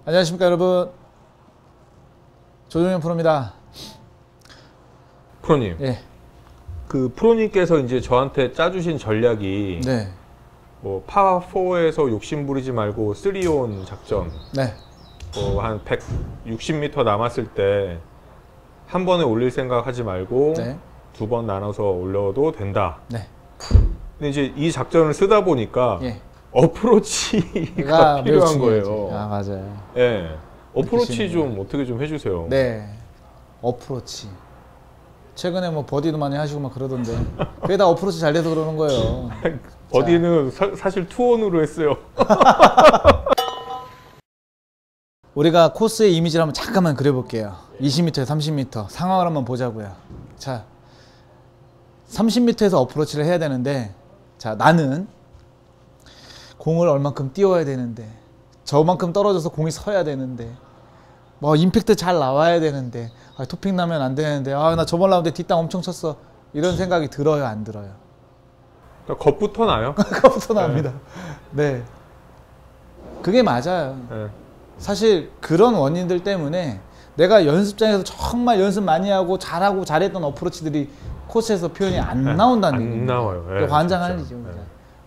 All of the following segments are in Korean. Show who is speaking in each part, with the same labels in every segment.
Speaker 1: 안녕하십니까 여러분, 조종현 프로입니다.
Speaker 2: 프로님,
Speaker 1: 예.
Speaker 2: 그 프로님께서 이제 저한테 짜주신 전략이
Speaker 1: 네.
Speaker 2: 뭐 파4에서 욕심 부리지 말고 3온 작전,
Speaker 1: 네.
Speaker 2: 뭐 한 160m 남았을 때 한 번에 올릴 생각 하지 말고
Speaker 1: 네.
Speaker 2: 두 번 나눠서 올려도 된다.
Speaker 1: 네.
Speaker 2: 근데 이제 이 작전을 쓰다 보니까
Speaker 1: 예.
Speaker 2: 어프로치가 필요한 거예요.
Speaker 1: 아, 맞아요.
Speaker 2: 예. 어프로치
Speaker 1: 느끼시는
Speaker 2: 좀 어떻게 좀 해주세요.
Speaker 1: 네. 어프로치. 최근에 뭐 버디도 많이 하시고 막 그러던데. 그게 다 어프로치 잘 돼서 그러는 거예요.
Speaker 2: 버디는 사실 투혼으로 했어요.
Speaker 1: 우리가 코스의 이미지를 한번 잠깐만 그려볼게요. 20m에서 30m 상황을 한번 보자고요. 자, 30m에서 어프로치를 해야 되는데, 자, 나는 공을 얼만큼 띄워야 되는데, 저만큼 떨어져서 공이 서야 되는데, 뭐 임팩트 잘 나와야 되는데, 아, 토핑 나면 안 되는데, 아, 나 저번 라운드에 뒷땅 엄청 쳤어, 이런 생각이 들어요, 안 들어요?
Speaker 2: 그러니까 겁부터 나요.
Speaker 1: 그거부터 나옵니다. 네. 그게 맞아요.
Speaker 2: 네.
Speaker 1: 사실 그런 원인들 때문에 내가 연습장에서 정말 연습 많이 하고 잘하고 잘했던 어프로치들이 코스에서 표현이 안 나온다는 얘기예요.
Speaker 2: 안 나와요. 네,
Speaker 1: 환장할 일이죠.
Speaker 2: 네.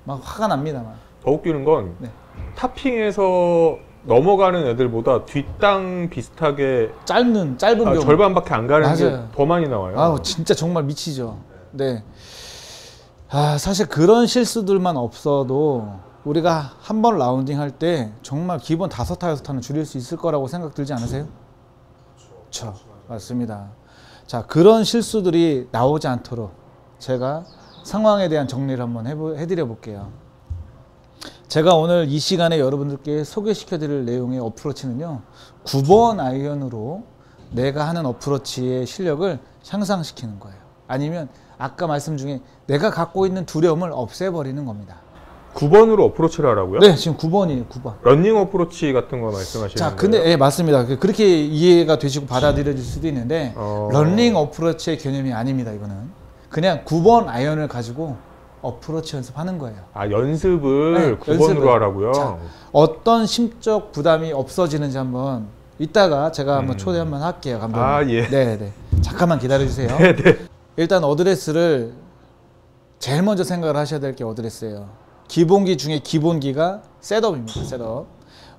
Speaker 1: 막 화가 납니다. 막.
Speaker 2: 더 웃기는 건
Speaker 1: 네.
Speaker 2: 탑핑에서 넘어가는 애들보다 뒷땅 비슷하게
Speaker 1: 짧은 경우
Speaker 2: 절반밖에 안 가는 게
Speaker 1: 맞아요.
Speaker 2: 더 많이 나와요.
Speaker 1: 아, 진짜 정말 미치죠. 네. 아, 사실 그런 실수들만 없어도 우리가 한 번 라운딩 할 때 정말 기본 5타 6타는 줄일 수 있을 거라고 생각 들지 않으세요? 그렇죠. 맞습니다. 자, 그런 실수들이 나오지 않도록 제가 상황에 대한 정리를 한번 해드려 볼게요. 제가 오늘 이 시간에 여러분들께 소개시켜 드릴 내용의 어프로치는요, 9번 아이언으로 내가 하는 어프로치의 실력을 향상시키는 거예요. 아니면 아까 말씀 중에 내가 갖고 있는 두려움을 없애버리는 겁니다.
Speaker 2: 9번으로 어프로치를 하라고요?
Speaker 1: 네, 지금 9번이에요. 9번.
Speaker 2: 런닝 어프로치 같은 거 말씀하시는
Speaker 1: 자,
Speaker 2: 거예요?
Speaker 1: 근데 예, 맞습니다. 그렇게 이해가 되시고 받아들여질 수도 있는데 런닝 어프로치의 개념이 아닙니다. 이거는 그냥 9번 아이언을 가지고 어프로치 연습하는 거예요.
Speaker 2: 아, 연습을
Speaker 1: 네,
Speaker 2: 9번으로
Speaker 1: 연습을.
Speaker 2: 하라고요?
Speaker 1: 자, 어떤 심적 부담이 없어지는지 한번 이따가 제가 한번 초대 한번 할게요, 감독님.
Speaker 2: 아, 예.
Speaker 1: 네, 네. 잠깐만 기다려 주세요.
Speaker 2: 네, 네.
Speaker 1: 일단 어드레스를 제일 먼저 생각을 하셔야 될 게 어드레스예요. 기본기 중에 기본기가 셋업입니다. 셋업.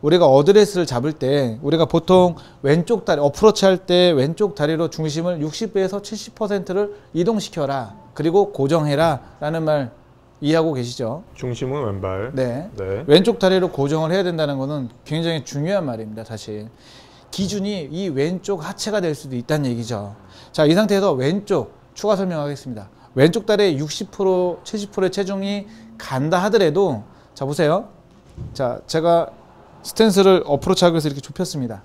Speaker 1: 우리가 어드레스를 잡을 때 우리가 보통 왼쪽 다리 어프로치 할 때 왼쪽 다리로 중심을 60에서 70%를 이동시켜라, 그리고 고정해라 라는 말 이해하고 계시죠?
Speaker 2: 중심은 왼발.
Speaker 1: 네.
Speaker 2: 네.
Speaker 1: 왼쪽 다리로 고정을 해야 된다는 것은 굉장히 중요한 말입니다. 사실 기준이 이 왼쪽 하체가 될 수도 있다는 얘기죠. 자, 이 상태에서 왼쪽 추가 설명하겠습니다. 왼쪽 다리에 60% 70%의 체중이 간다 하더라도, 자 보세요. 자, 제가 스탠스를 어프로치 하기 위해서 이렇게 좁혔습니다.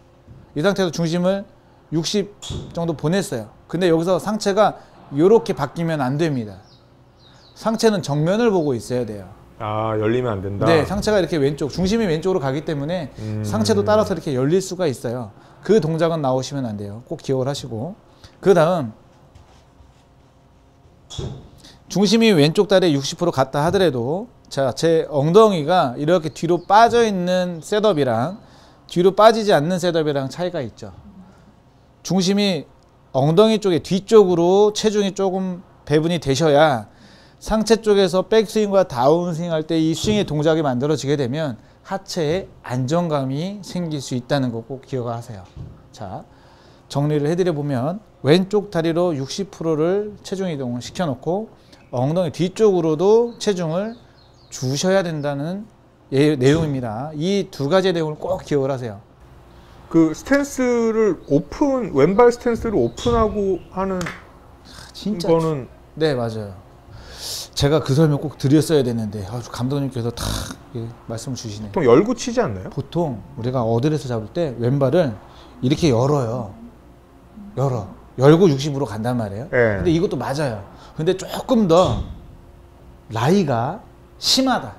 Speaker 1: 이 상태에서 중심을 60 정도 보냈어요. 근데 여기서 상체가 이렇게 바뀌면 안 됩니다. 상체는 정면을 보고 있어야 돼요.
Speaker 2: 아, 열리면 안 된다?
Speaker 1: 네, 상체가 이렇게 왼쪽, 중심이 왼쪽으로 가기 때문에 상체도 따라서 이렇게 열릴 수가 있어요. 그 동작은 나오시면 안 돼요. 꼭 기억을 하시고. 그 다음 중심이 왼쪽 다리에 60% 갔다 하더라도, 자, 제 엉덩이가 이렇게 뒤로 빠져 있는 셋업이랑 뒤로 빠지지 않는 셋업이랑 차이가 있죠. 중심이 엉덩이 쪽에 뒤쪽으로 체중이 조금 배분이 되셔야 상체 쪽에서 백스윙과 다운스윙 할 때 이 스윙의 동작이 만들어지게 되면 하체에 안정감이 생길 수 있다는 거 꼭 기억하세요. 자, 정리를 해드려 보면 왼쪽 다리로 60%를 체중 이동을 시켜놓고 엉덩이 뒤쪽으로도 체중을 주셔야 된다는 내용입니다. 이 두 가지 내용을 꼭 기억을 하세요.
Speaker 2: 그 스탠스를 왼발 스탠스를 오픈하고 하는
Speaker 1: 진짜
Speaker 2: 거는.
Speaker 1: 네, 맞아요. 제가 그 설명 꼭 드렸어야 되는데 아주 감독님께서 다 말씀을 주시네요.
Speaker 2: 보통 열고 치지 않나요?
Speaker 1: 보통 우리가 어드레스 잡을 때 왼발을 이렇게 열어요. 열고 60으로 간단 말이에요.
Speaker 2: 네.
Speaker 1: 근데 이것도 맞아요. 근데 조금 더 라이가 심하다.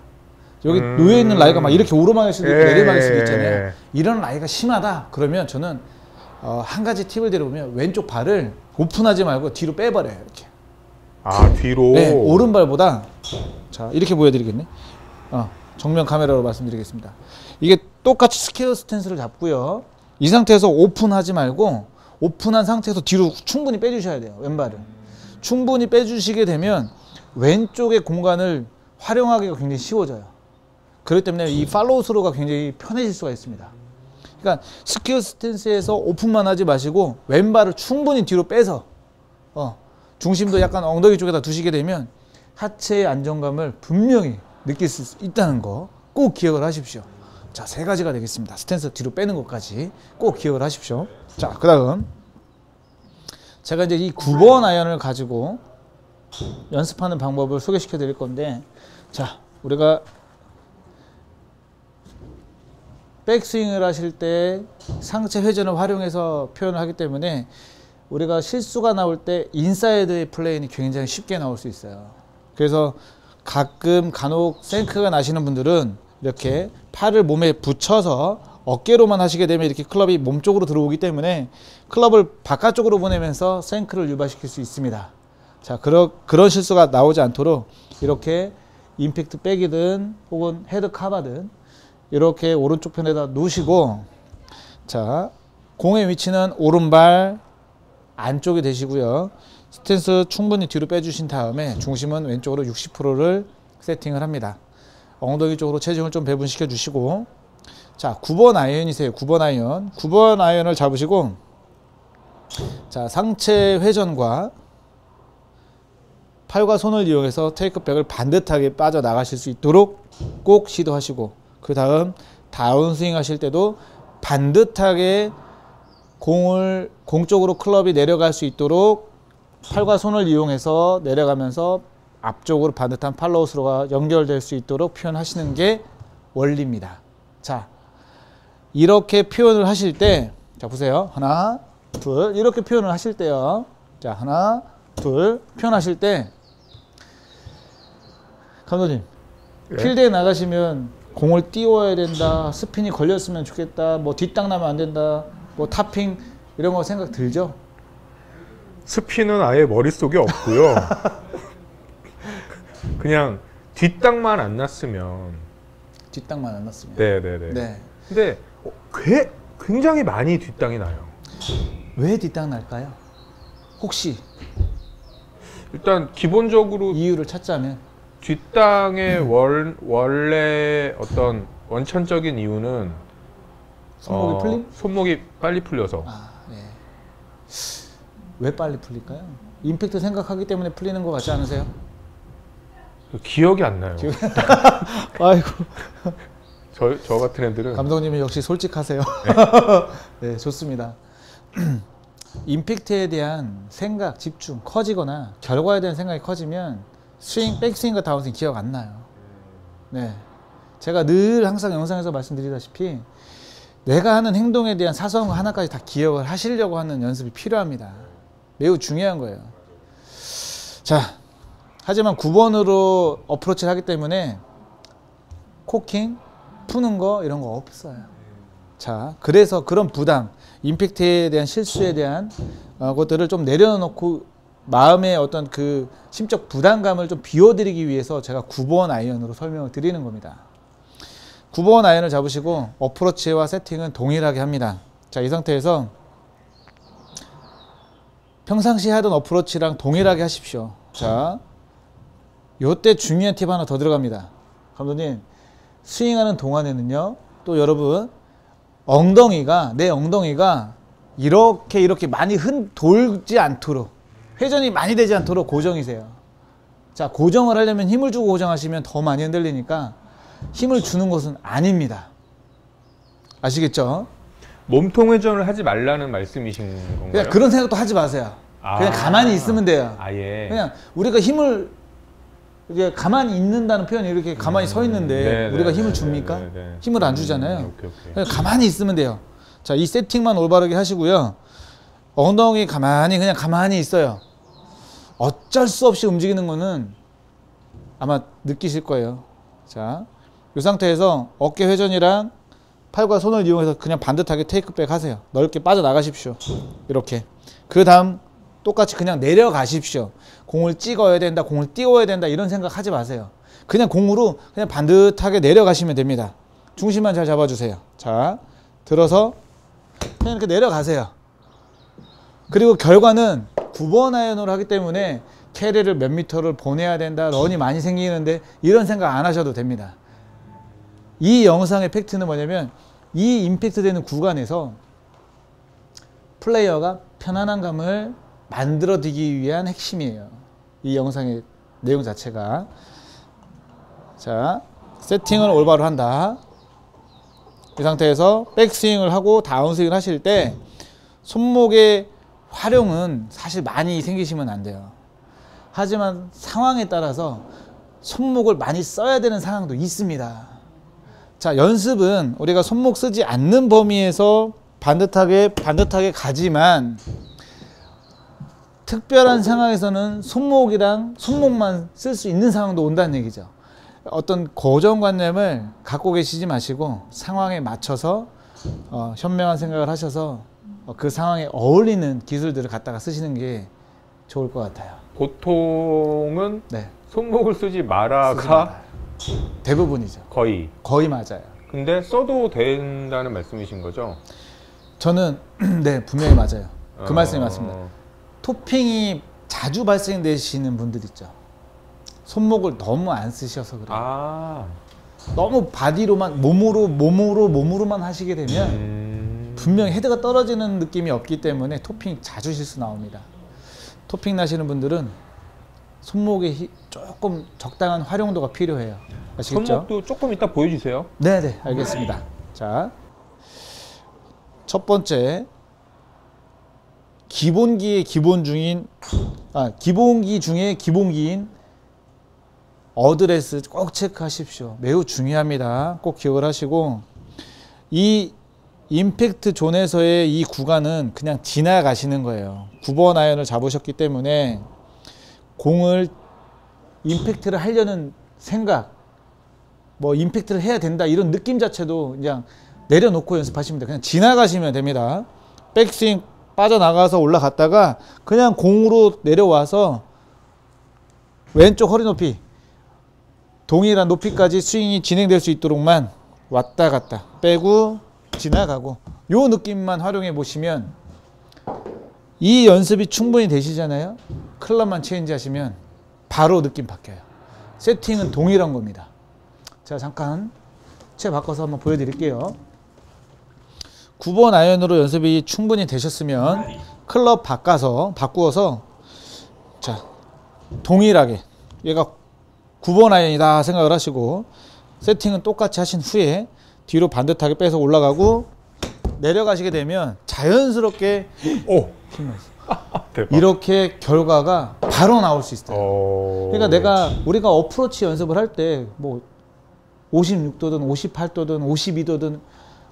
Speaker 1: 여기 놓여있는 라이가 막 이렇게 오르막일 수도 있고 내리막일 수도 있잖아요. 이런 라이가 심하다. 그러면 저는 한 가지 팁을 드려보면 왼쪽 발을 오픈하지 말고 뒤로 빼버려요. 이렇게.
Speaker 2: 아, 뒤로?
Speaker 1: 네, 오른발보다, 자, 이렇게 보여드리겠네. 정면 카메라로 말씀드리겠습니다. 이게 똑같이 스퀘어 스탠스를 잡고요. 이 상태에서 오픈하지 말고 오픈한 상태에서 뒤로 충분히 빼주셔야 돼요. 왼발을. 충분히 빼주시게 되면 왼쪽의 공간을 활용하기가 굉장히 쉬워져요. 그렇기 때문에 이 팔로우 스로가 굉장히 편해질 수가 있습니다. 그러니까 스퀘어 스탠스에서 오픈만 하지 마시고 왼발을 충분히 뒤로 빼서 중심도 약간 엉덩이 쪽에다 두시게 되면 하체의 안정감을 분명히 느낄 수 있다는 거 꼭 기억을 하십시오. 자, 3가지가 되겠습니다. 스탠스 뒤로 빼는 것까지 꼭 기억을 하십시오. 자, 그 다음 제가 이제 이 9번 아이언을 가지고 연습하는 방법을 소개시켜 드릴 건데, 자, 우리가 백스윙을 하실 때 상체 회전을 활용해서 표현을 하기 때문에 우리가 실수가 나올 때 인사이드의 플레이는 굉장히 쉽게 나올 수 있어요. 그래서 가끔 간혹 생크가 나시는 분들은 이렇게 팔을 몸에 붙여서 어깨로만 하시게 되면 이렇게 클럽이 몸쪽으로 들어오기 때문에 클럽을 바깥쪽으로 보내면서 생크를 유발시킬 수 있습니다. 자, 그런 실수가 나오지 않도록 이렇게 임팩트 백이든 혹은 헤드 카바든 이렇게 오른쪽 편에다 놓으시고, 자, 공의 위치는 오른발 안쪽에 대시고요. 스탠스 충분히 뒤로 빼주신 다음에 중심은 왼쪽으로 60%를 세팅을 합니다. 엉덩이 쪽으로 체중을 좀 배분시켜 주시고, 자, 9번 아이언이세요. 9번 아이언. 9번 아이언을 잡으시고, 자, 상체 회전과 팔과 손을 이용해서 테이크백을 반듯하게 빠져나가실 수 있도록 꼭 시도하시고, 그 다음 다운스윙 하실 때도 반듯하게 공 쪽으로 클럽이 내려갈 수 있도록 팔과 손을 이용해서 내려가면서 앞쪽으로 반듯한 팔로우 스로가 연결될 수 있도록 표현하시는 게 원리입니다. 자, 이렇게 표현을 하실 때, 자, 보세요. 하나, 둘, 이렇게 표현을 하실 때요. 자, 하나, 둘, 표현하실 때, 감독님,
Speaker 2: 네?
Speaker 1: 필드에 나가시면 공을 띄워야 된다, 스핀이 걸렸으면 좋겠다, 뭐 뒷땅 나면 안 된다, 뭐 타핑 이런 거 생각 들죠?
Speaker 2: 스피는 아예 머릿속에 없고요. 그냥 뒷땅만 안 났으면.
Speaker 1: 뒷땅만 안 났으면.
Speaker 2: 네네네.
Speaker 1: 네.
Speaker 2: 근데 굉장히 많이 뒷땅이 나요.
Speaker 1: 왜 뒷땅 날까요? 혹시
Speaker 2: 일단 기본적으로
Speaker 1: 이유를 찾자면
Speaker 2: 뒷땅의 원래 어떤 원천적인 이유는
Speaker 1: 손목이 풀림?
Speaker 2: 손목이 빨리 풀려서.
Speaker 1: 아, 네. 왜 빨리 풀릴까요? 임팩트 생각하기 때문에 풀리는 것 같지 않으세요?
Speaker 2: 기억이 안 나요.
Speaker 1: 아이고.
Speaker 2: 저 같은 애들은.
Speaker 1: 감독님이 역시 솔직하세요. 네, 좋습니다. 임팩트에 대한 생각, 집중 커지거나 결과에 대한 생각이 커지면 스윙, 백스윙과 다운스윙 기억 안 나요. 네, 제가 늘 항상 영상에서 말씀드리다시피 내가 하는 행동에 대한 사소한 거 하나까지 다 기억을 하시려고 하는 연습이 필요합니다. 매우 중요한 거예요. 자, 하지만 9번으로 어프로치를 하기 때문에 코킹, 푸는 거 이런 거 없어요. 자, 그래서 그런 부담, 임팩트에 대한 실수에 대한 것들을 좀 내려놓고 마음의 어떤 그 심적 부담감을 좀 비워드리기 위해서 제가 9번 아이언으로 설명을 드리는 겁니다. 9번 아이언을 잡으시고 어프로치와 세팅은 동일하게 합니다. 자, 이 상태에서 평상시에 하던 어프로치랑 동일하게 하십시오. 자, 요때 중요한 팁 하나 더 들어갑니다. 감독님, 스윙하는 동안에는요, 또 여러분 내 엉덩이가 이렇게 많이 돌지 않도록, 회전이 많이 되지 않도록 고정이세요. 자, 고정을 하려면 힘을 주고 고정하시면 더 많이 흔들리니까 힘을 주는 것은 아닙니다. 아시겠죠?
Speaker 2: 몸통 회전을 하지 말라는 말씀이신 건가요?
Speaker 1: 그냥 그런 생각도 하지 마세요. 그냥 가만히 있으면 돼요.
Speaker 2: 아예.
Speaker 1: 그냥 우리가 힘을 이게 가만히 있는다는 표현이 이렇게 가만히 서 있는데 우리가 힘을 줍니까? 힘을 안 주잖아요. 그냥 가만히 있으면 돼요. 자, 이 세팅만 올바르게 하시고요. 엉덩이 그냥 가만히 있어요. 어쩔 수 없이 움직이는 거는 아마 느끼실 거예요. 자, 이 상태에서 어깨 회전이랑 팔과 손을 이용해서 그냥 반듯하게 테이크백 하세요. 넓게 빠져나가십시오. 이렇게. 그 다음 똑같이 그냥 내려가십시오. 공을 찍어야 된다, 공을 띄워야 된다 이런 생각 하지 마세요. 그냥 공으로 그냥 반듯하게 내려가시면 됩니다. 중심만 잘 잡아주세요. 자, 들어서 그냥 이렇게 내려가세요. 그리고 결과는 9번 아이언으로 하기 때문에 캐리를 몇 미터를 보내야 된다, 런이 많이 생기는데 이런 생각 안 하셔도 됩니다. 이 영상의 팩트는 뭐냐면 이 임팩트 되는 구간에서 플레이어가 편안한 감을 만들어내기 위한 핵심이에요. 이 영상의 내용 자체가. 자, 세팅을 올바로 한다. 이 상태에서 백스윙을 하고 다운스윙을 하실 때 손목의 활용은 사실 많이 생기시면 안 돼요. 하지만 상황에 따라서 손목을 많이 써야 되는 상황도 있습니다. 자, 연습은 우리가 손목 쓰지 않는 범위에서 반듯하게 가지만 특별한 상황에서는 손목만 쓸 수 있는 상황도 온다는 얘기죠. 어떤 고정관념을 갖고 계시지 마시고 상황에 맞춰서 현명한 생각을 하셔서 그 상황에 어울리는 기술들을 갖다가 쓰시는 게 좋을 것 같아요.
Speaker 2: 보통은
Speaker 1: 네.
Speaker 2: 손목을 쓰지 마라가
Speaker 1: 대부분이죠. 거의 맞아요.
Speaker 2: 근데 써도 된다는 말씀이신 거죠?
Speaker 1: 저는 네, 분명히 맞아요. 그 말씀이 맞습니다. 토핑이 자주 발생되시는 분들 있죠. 손목을 너무 안 쓰셔서 그래요. 너무 바디로만 몸으로만 하시게 되면 분명히 헤드가 떨어지는 느낌이 없기 때문에 토핑 자주 실수 나옵니다. 토핑 나시는 분들은 손목에 조금 적당한 활용도가 필요해요. 아시겠죠?
Speaker 2: 손목도 조금 이따 보여주세요.
Speaker 1: 네네, 알겠습니다. 자, 첫 번째 기본기 중에 기본기인 어드레스 꼭 체크하십시오. 매우 중요합니다. 꼭 기억을 하시고, 이 임팩트 존에서의 이 구간은 그냥 지나가시는 거예요. 9번 아이언을 잡으셨기 때문에 공을 임팩트를 하려는 생각, 뭐 임팩트를 해야 된다 이런 느낌 자체도 그냥 내려놓고 연습하시면 돼요. 그냥 지나가시면 됩니다. 백스윙 빠져나가서 올라갔다가 그냥 공으로 내려와서 왼쪽 허리 높이 동일한 높이까지 스윙이 진행될 수 있도록만 왔다 갔다 빼고 지나가고 요 느낌만 활용해 보시면 이 연습이 충분히 되시잖아요. 클럽만 체인지 하시면 바로 느낌 바뀌어요. 세팅은 동일한 겁니다. 제가 잠깐 채 바꿔서 한번 보여드릴게요. 9번 아이언으로 연습이 충분히 되셨으면 클럽 바꾸어서 자, 동일하게 얘가 9번 아이언이다 생각을 하시고 세팅은 똑같이 하신 후에 뒤로 반듯하게 빼서 올라가고 내려가시게 되면 자연스럽게 이렇게 결과가 바로 나올 수 있어요. 그러니까 우리가 어프로치 연습을 할 때 뭐 56도든 58도든 52도든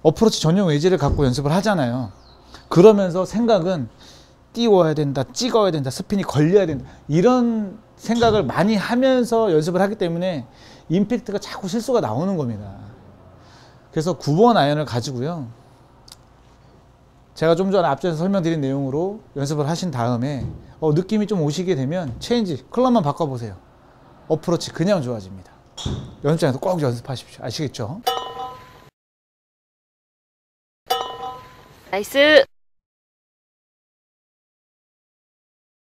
Speaker 1: 어프로치 전용 외지를 갖고 연습을 하잖아요. 그러면서 생각은 띄워야 된다, 찍어야 된다, 스핀이 걸려야 된다 이런 생각을 많이 하면서 연습을 하기 때문에 임팩트가 자꾸 실수가 나오는 겁니다. 그래서 9번 아이언을 가지고요, 제가 좀 전에 앞전에 설명드린 내용으로 연습을 하신 다음에 느낌이 좀 오시게 되면 체인지, 클럽만 바꿔보세요. 어프로치 그냥 좋아집니다. 연습장에서 꼭 연습하십시오. 아시겠죠?
Speaker 3: 나이스!